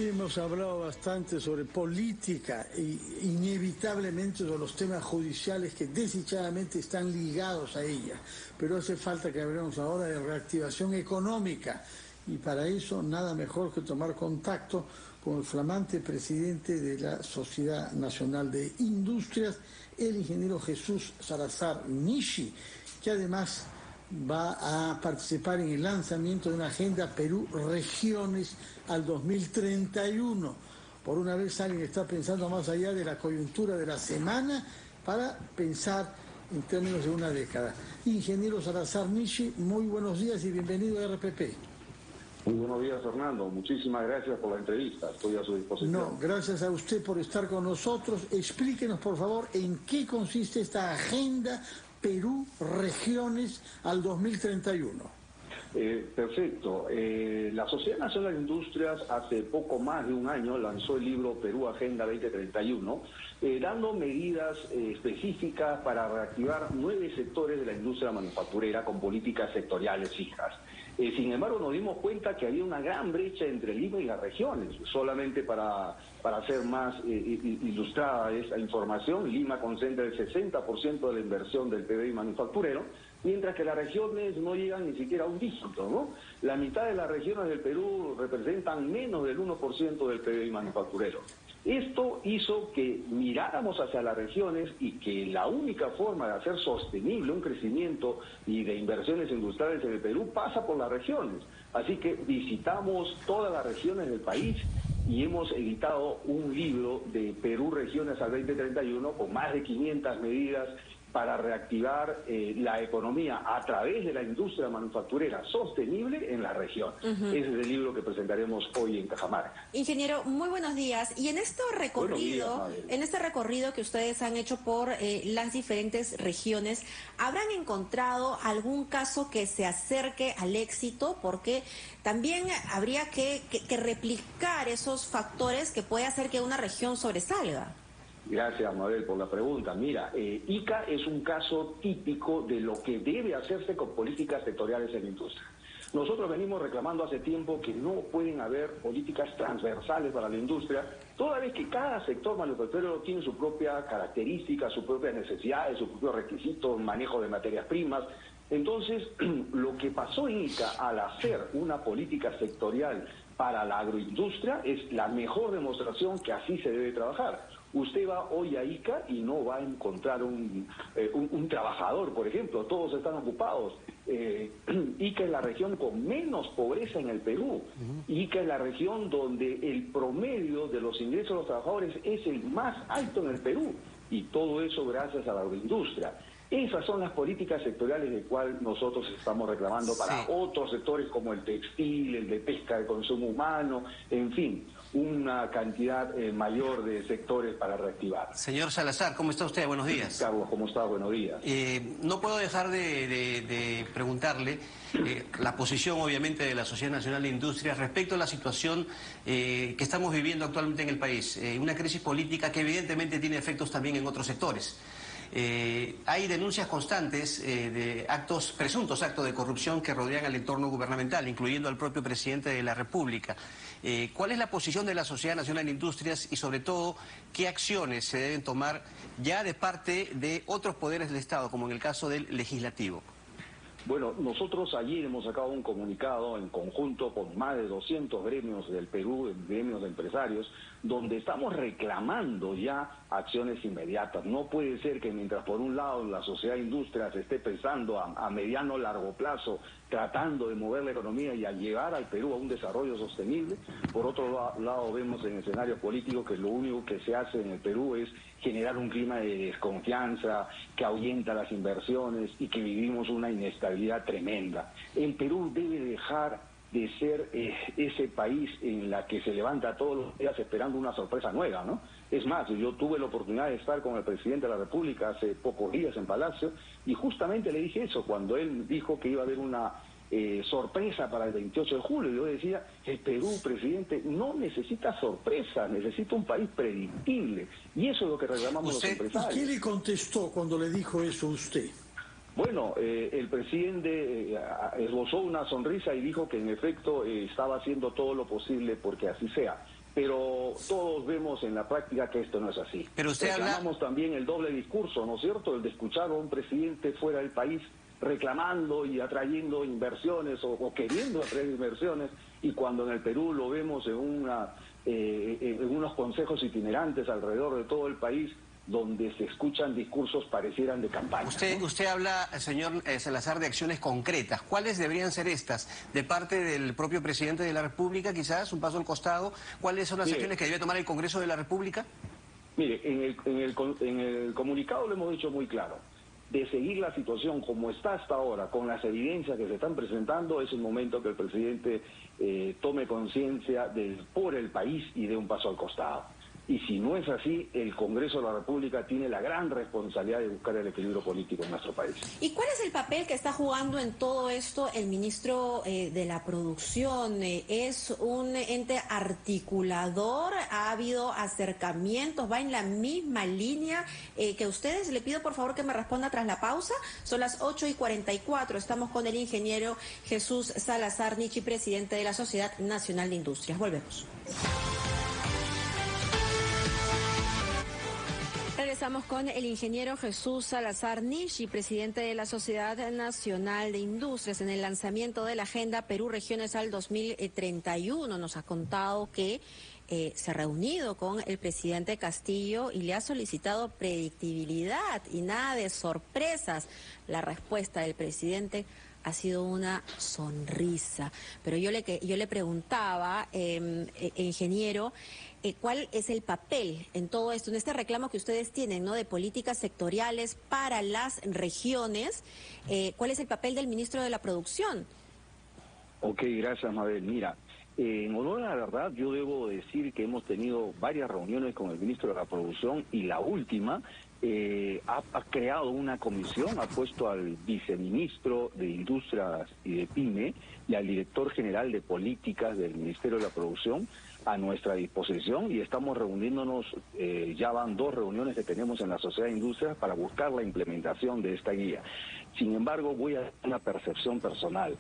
Hoy hemos hablado bastante sobre política e inevitablemente sobre los temas judiciales que desdichadamente están ligados a ella. Pero hace falta que hablemos ahora de reactivación económica y para eso nada mejor que tomar contacto con el flamante presidente de la Sociedad Nacional de Industrias, el ingeniero Jesús Salazar Nishi, que además va a participar en el lanzamiento de una agenda Perú Regiones al 2031. Por una vez alguien está pensando más allá de la coyuntura de la semana para pensar en términos de una década. Ingeniero Salazar Nishi, muy buenos días y bienvenido a RPP. Muy buenos días, Fernando. Muchísimas gracias por la entrevista. Estoy a su disposición. No, gracias a usted por estar con nosotros. Explíquenos, por favor, en qué consiste esta agenda Perú Regiones al 2031. Perfecto. La Sociedad Nacional de Industrias hace poco más de un año lanzó el libro Perú Agenda 2031, dando medidas específicas para reactivar 9 sectores de la industria manufacturera con políticas sectoriales fijas. Sin embargo, nos dimos cuenta que había una gran brecha entre Lima y las regiones. Solamente para hacer más ilustrada esa información, Lima concentra el 60% de la inversión del PBI manufacturero, mientras que las regiones no llegan ni siquiera a un dígito, ¿no? La mitad de las regiones del Perú representan menos del 1% del PBI manufacturero. Esto hizo que miráramos hacia las regiones y que la única forma de hacer sostenible un crecimiento y de inversiones industriales en el Perú pasa por las regiones. Así que visitamos todas las regiones del país y hemos editado un libro de Perú Regiones al 2031 con más de 500 medidas para reactivar la economía a través de la industria manufacturera sostenible en la región. Ese es el libro que presentaremos hoy en Cajamarca. Ingeniero, muy buenos días. Y en este recorrido que ustedes han hecho por las diferentes regiones, ¿habrán encontrado algún caso que se acerque al éxito? Porque también habría que replicar esos factores que puede hacer que una región sobresalga. Gracias, Mabel, por la pregunta. Mira, Ica es un caso típico de lo que debe hacerse con políticas sectoriales en la industria. Nosotros venimos reclamando hace tiempo que no pueden haber políticas transversales para la industria, toda vez que cada sector manufacturero tiene su propia característica, sus propias necesidades, sus propios requisitos, manejo de materias primas. Entonces, lo que pasó en Ica al hacer una política sectorial para la agroindustria es la mejor demostración que así se debe trabajar. Usted va hoy a Ica y no va a encontrar un trabajador, por ejemplo, todos están ocupados. Ica es la región con menos pobreza en el Perú. Ica es la región donde el promedio de los ingresos de los trabajadores es el más alto en el Perú. Y todo eso gracias a la agroindustria. Esas son las políticas sectoriales de cual nosotros estamos reclamando para otros sectores como el textil, el de pesca de consumo humano, en fin, una cantidad mayor de sectores para reactivar. Señor Salazar, ¿cómo está usted? Buenos días. Carlos, ¿cómo está? Buenos días. No puedo dejar de preguntarle la posición, obviamente, de la Sociedad Nacional de Industrias respecto a la situación que estamos viviendo actualmente en el país. Una crisis política que evidentemente tiene efectos también en otros sectores. Hay denuncias constantes de presuntos actos de corrupción que rodean al entorno gubernamental, incluyendo al propio presidente de la República. ¿Cuál es la posición de la Sociedad Nacional de Industrias y, sobre todo, qué acciones se deben tomar ya de parte de otros poderes del Estado, como en el caso del Legislativo? Bueno, nosotros ayer hemos sacado un comunicado en conjunto con más de 200 gremios del Perú, gremios de empresarios, donde estamos reclamando ya acciones inmediatas. No puede ser que mientras por un lado la sociedad de industrias esté pensando a mediano o largo plazo, tratando de mover la economía y a llevar al Perú a un desarrollo sostenible, por otro lado vemos en escenarios políticos que lo único que se hace en el Perú es generar un clima de desconfianza que ahuyenta las inversiones y que vivimos una inestabilidad tremenda. El Perú debe dejar de ser ese país en la que se levanta todos los días esperando una sorpresa nueva, ¿no? Es más, yo tuve la oportunidad de estar con el presidente de la República hace pocos días en Palacio y justamente le dije eso cuando él dijo que iba a haber una sorpresa para el 28 de julio. Yo decía, el Perú, presidente, no necesita sorpresa, necesita un país predictible. Y eso es lo que reclamamos los empresarios. ¿Y qué le contestó cuando le dijo eso usted? Bueno, el presidente esbozó una sonrisa y dijo que en efecto estaba haciendo todo lo posible porque así sea. pero todos vemos en la práctica que esto no es así. Pero usted reclamamos también el doble discurso, ¿no es cierto?, el de escuchar a un presidente fuera del país reclamando y atrayendo inversiones o queriendo atraer inversiones, y cuando en el Perú lo vemos en unos consejos itinerantes alrededor de todo el país, donde se escuchan discursos parecieran de campaña. Usted habla, señor Salazar, de acciones concretas. ¿Cuáles deberían ser estas? ¿De parte del propio presidente de la República, quizás, un paso al costado? ¿Cuáles son las acciones que debe tomar el Congreso de la República? Mire, en el comunicado lo hemos dicho muy claro. De seguir la situación como está hasta ahora, con las evidencias que se están presentando, es el momento que el presidente tome conciencia por el país y dé un paso al costado. Y si no es así, el Congreso de la República tiene la gran responsabilidad de buscar el equilibrio político en nuestro país. ¿Y cuál es el papel que está jugando en todo esto el ministro de la Producción? ¿Es un ente articulador? ¿Ha habido acercamientos? ¿Va en la misma línea que ustedes? Le pido por favor que me responda tras la pausa. Son las 8:44. Estamos con el ingeniero Jesús Salazar Nichi, presidente de la Sociedad Nacional de Industrias. Volvemos. Regresamos con el ingeniero Jesús Salazar Nichi, presidente de la Sociedad Nacional de Industrias. En el lanzamiento de la Agenda Perú Regiones al 2031 nos ha contado que se ha reunido con el presidente Castillo y le ha solicitado predictibilidad y nada de sorpresas. La respuesta del presidente ha sido una sonrisa. Pero yo le preguntaba, ingeniero, ¿cuál es el papel en todo esto, en este reclamo que ustedes tienen, ¿no?, de políticas sectoriales para las regiones? ¿Cuál es el papel del ministro de la Producción? Ok, gracias, Mabel. Mira, en honor a la verdad, yo debo decir que hemos tenido varias reuniones con el ministro de la Producción y la última ha creado una comisión, ha puesto al viceministro de Industrias y de PYME y al director general de políticas del Ministerio de la Producción a nuestra disposición, y estamos reuniéndonos, ya van 2 reuniones que tenemos en la Sociedad de Industrias para buscar la implementación de esta guía. Sin embargo, voy a dar una percepción personal.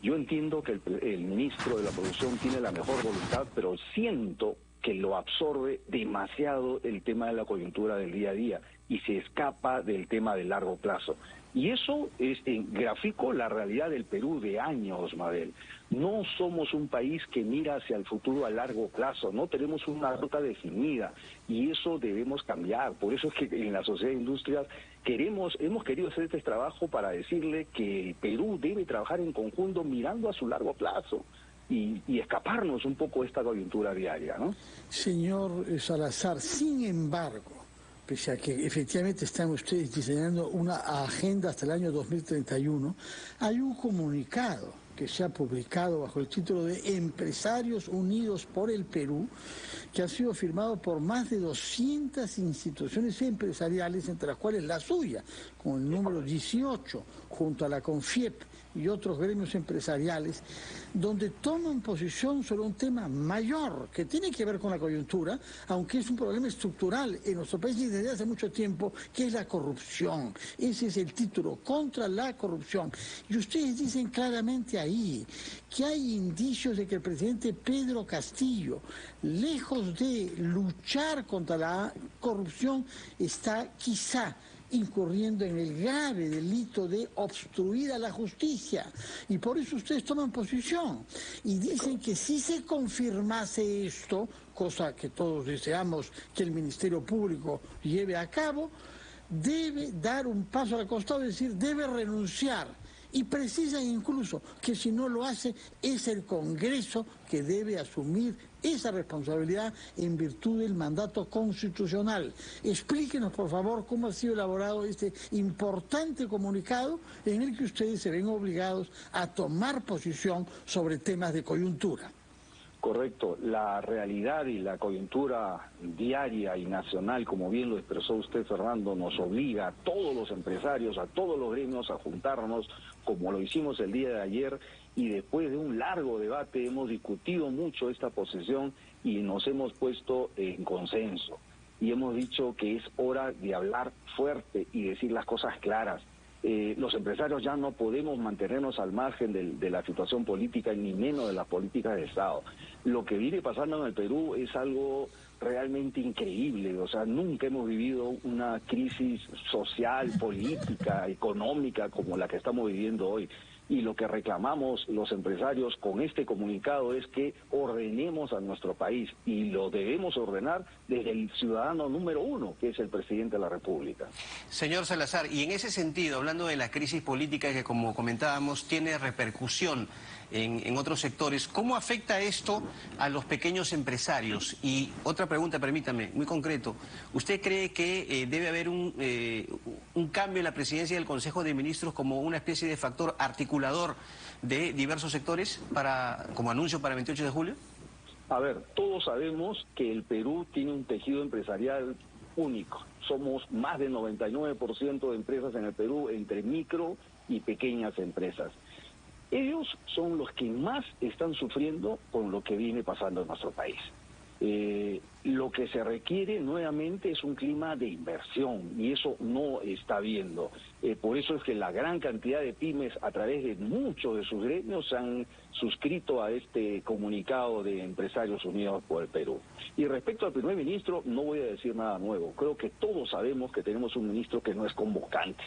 Yo entiendo que el ministro de la Producción tiene la mejor voluntad, pero siento que lo absorbe demasiado el tema de la coyuntura del día a día y se escapa del tema de largo plazo. Y eso es, grafico la realidad del Perú de años, Mabel. No somos un país que mira hacia el futuro a largo plazo, no tenemos una ruta definida y eso debemos cambiar. Por eso es que en la Sociedad de Industrias hemos querido hacer este trabajo para decirle que el Perú debe trabajar en conjunto mirando a su largo plazo y escaparnos un poco de esta coyuntura diaria, ¿no? Señor Salazar, sin embargo, pese a que efectivamente están ustedes diseñando una agenda hasta el año 2031, hay un comunicado que se ha publicado bajo el título de Empresarios Unidos por el Perú, que ha sido firmado por más de 200 instituciones empresariales, entre las cuales la suya, con el número 18, junto a la CONFIEP y otros gremios empresariales, donde toman posición sobre un tema mayor que tiene que ver con la coyuntura, aunque es un problema estructural en nuestro país desde hace mucho tiempo, que es la corrupción. Ese es el título, contra la corrupción. Y ustedes dicen claramente ahí que hay indicios de que el presidente Pedro Castillo, lejos de luchar contra la corrupción, está quizá incurriendo en el grave delito de obstruir a la justicia, y por eso ustedes toman posición y dicen que si se confirmase esto, cosa que todos deseamos que el Ministerio Público lleve a cabo, debe dar un paso al costado, es decir, debe renunciar, y precisan incluso que si no lo hace es el Congreso que debe asumir esa responsabilidad en virtud del mandato constitucional. Explíquenos, por favor, cómo ha sido elaborado este importante comunicado en el que ustedes se ven obligados a tomar posición sobre temas de coyuntura. Correcto. La realidad y la coyuntura diaria y nacional, como bien lo expresó usted, Fernando, nos obliga a todos los empresarios, a todos los gremios a juntarnos, como lo hicimos el día de ayer, y después de un largo debate hemos discutido mucho esta posición y nos hemos puesto en consenso. Y hemos dicho que es hora de hablar fuerte y decir las cosas claras. Los empresarios ya no podemos mantenernos al margen de la situación política, ni menos de las políticas de Estado. Lo que viene pasando en el Perú es algo realmente increíble. O sea, nunca hemos vivido una crisis social, política, económica como la que estamos viviendo hoy. Y lo que reclamamos los empresarios con este comunicado es que ordenemos a nuestro país, y lo debemos ordenar desde el ciudadano número uno, que es el presidente de la República. Señor Salazar, y en ese sentido, hablando de la crisis política que, como comentábamos, tiene repercusión en otros sectores, ¿cómo afecta esto a los pequeños empresarios? Y otra pregunta, permítame, muy concreto. ¿Usted cree que debe haber un cambio en la presidencia del Consejo de Ministros como una especie de factor articulador de diversos sectores como anuncio para el 28 de julio? A ver, todos sabemos que el Perú tiene un tejido empresarial único. Somos más del 99% de empresas en el Perú entre micro y pequeñas empresas. Ellos son los que más están sufriendo con lo que viene pasando en nuestro país. Lo que se requiere nuevamente es un clima de inversión, y eso no está habiendo. Por eso es que la gran cantidad de pymes, a través de muchos de sus gremios, se han suscrito a este comunicado de Empresarios Unidos por el Perú. Y respecto al primer ministro, no voy a decir nada nuevo. Creo que todos sabemos que tenemos un ministro que no es convocante.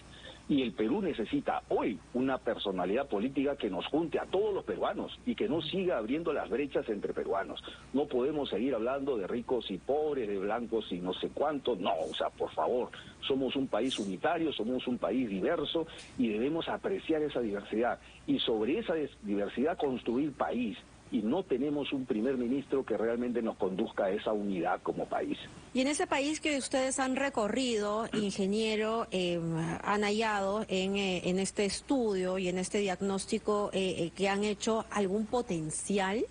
Y el Perú necesita hoy una personalidad política que nos junte a todos los peruanos y que no siga abriendo las brechas entre peruanos. No podemos seguir hablando de ricos y pobres, de blancos y no sé cuántos. No, o sea, por favor, somos un país unitario, somos un país diverso y debemos apreciar esa diversidad. Y sobre esa diversidad construir país. Y no tenemos un primer ministro que realmente nos conduzca a esa unidad como país. Y en ese país que ustedes han recorrido, ingeniero, han hallado en este estudio y en este diagnóstico que han hecho algún potencial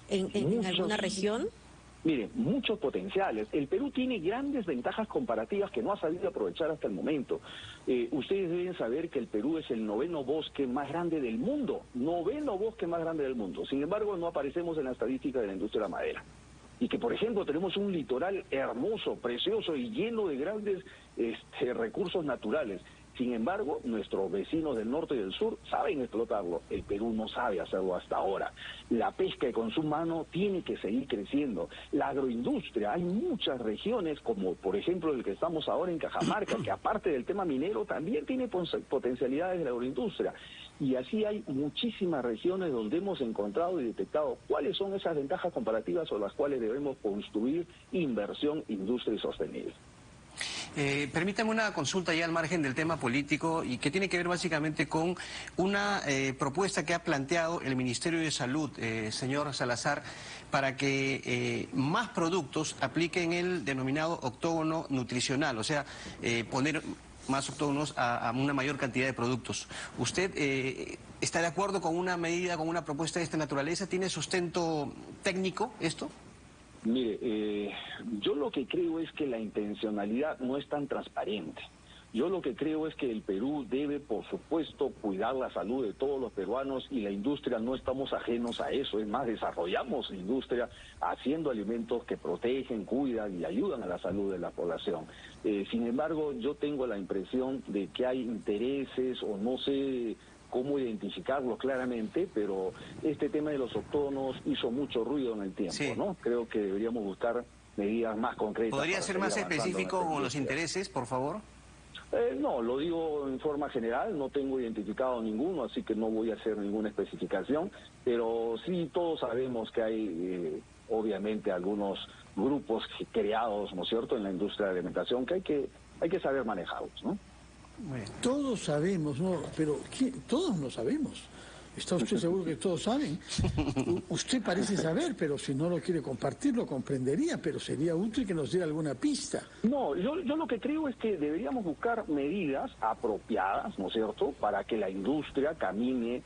en alguna región. Mire, muchos potenciales. El Perú tiene grandes ventajas comparativas que no ha sabido aprovechar hasta el momento. Ustedes deben saber que el Perú es el 9º bosque más grande del mundo. 9º bosque más grande del mundo. Sin embargo, no aparecemos en la estadística de la industria de la madera. Y que, por ejemplo, tenemos un litoral hermoso, precioso y lleno de grandes recursos naturales. Sin embargo, nuestros vecinos del norte y del sur saben explotarlo. El Perú no sabe hacerlo hasta ahora. La pesca de consumo humano tiene que seguir creciendo. La agroindustria, hay muchas regiones, como por ejemplo el que estamos ahora en Cajamarca, que aparte del tema minero, también tiene potencialidades de la agroindustria. Y así hay muchísimas regiones donde hemos encontrado y detectado cuáles son esas ventajas comparativas sobre las cuales debemos construir inversión, industria y sostenible. Permítame una consulta ya al margen del tema político y que tiene que ver básicamente con una propuesta que ha planteado el Ministerio de Salud, señor Salazar, para que más productos apliquen el denominado octógono nutricional, o sea, poner más octógonos a una mayor cantidad de productos. ¿Usted está de acuerdo con una medida, con una propuesta de esta naturaleza? ¿Tiene sustento técnico esto? Mire, yo lo que creo es que la intencionalidad no es tan transparente. Yo lo que creo es que el Perú debe, por supuesto, cuidar la salud de todos los peruanos, y la industria no estamos ajenos a eso. Es más, desarrollamos industria haciendo alimentos que protegen, cuidan y ayudan a la salud de la población. Sin embargo, yo tengo la impresión de que hay intereses, o no sé cómo identificarlos claramente, pero este tema de los octógonos hizo mucho ruido en el tiempo, sí, ¿no? Creo que deberíamos buscar medidas más concretas. ¿Podría ser más específico con los intereses, por favor? No, lo digo en forma general, no tengo identificado ninguno, así que no voy a hacer ninguna especificación, pero sí todos sabemos que hay, obviamente, algunos grupos creados, ¿no es cierto?, en la industria de la alimentación, que hay que saber manejarlos, ¿no? Bueno. Todos sabemos, ¿no? Pero todos no sabemos. ¿Está usted seguro que todos saben? Usted parece saber, pero si no lo quiere compartir, lo comprendería, pero sería útil que nos diera alguna pista. No, yo lo que creo es que deberíamos buscar medidas apropiadas, ¿no es cierto?, para que la industria camine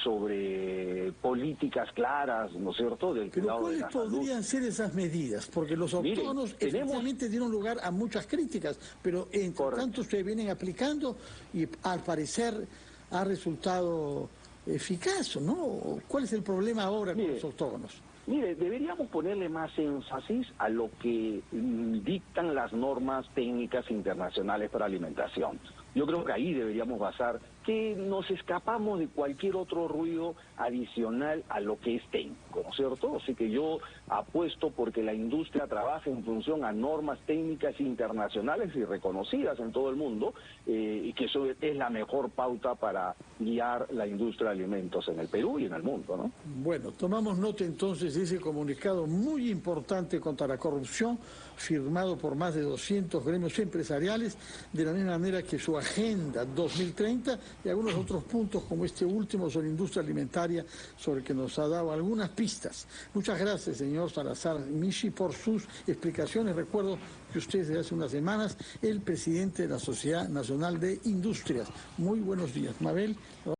sobre políticas claras, ¿no es cierto?, del cuidado de la salud. ¿Pero cuáles podrían ser esas medidas? Porque los octógonos efectivamente dieron lugar a muchas críticas, pero entre tanto se vienen aplicando y al parecer ha resultado eficaz, ¿no? ¿Cuál es el problema ahora con los octógonos? Mire, deberíamos ponerle más énfasis a lo que dictan las normas técnicas internacionales para alimentación. Yo creo que ahí deberíamos basar, que nos escapamos de cualquier otro ruido adicional a lo que es técnico, ¿no es cierto? Así que yo apuesto porque la industria trabaje en función a normas técnicas internacionales y reconocidas en todo el mundo, y que eso es la mejor pauta para guiar la industria de alimentos en el Perú y en el mundo, ¿no? Bueno, tomamos nota entonces de ese comunicado muy importante contra la corrupción, firmado por más de 200 gremios empresariales, de la misma manera que su Agenda 2030 y algunos otros puntos como este último sobre industria alimentaria, sobre el que nos ha dado algunas pistas. Muchas gracias, señor Salazar Mishi, por sus explicaciones. Recuerdo que usted desde hace unas semanas el presidente de la Sociedad Nacional de Industrias. Muy buenos días, Mabel.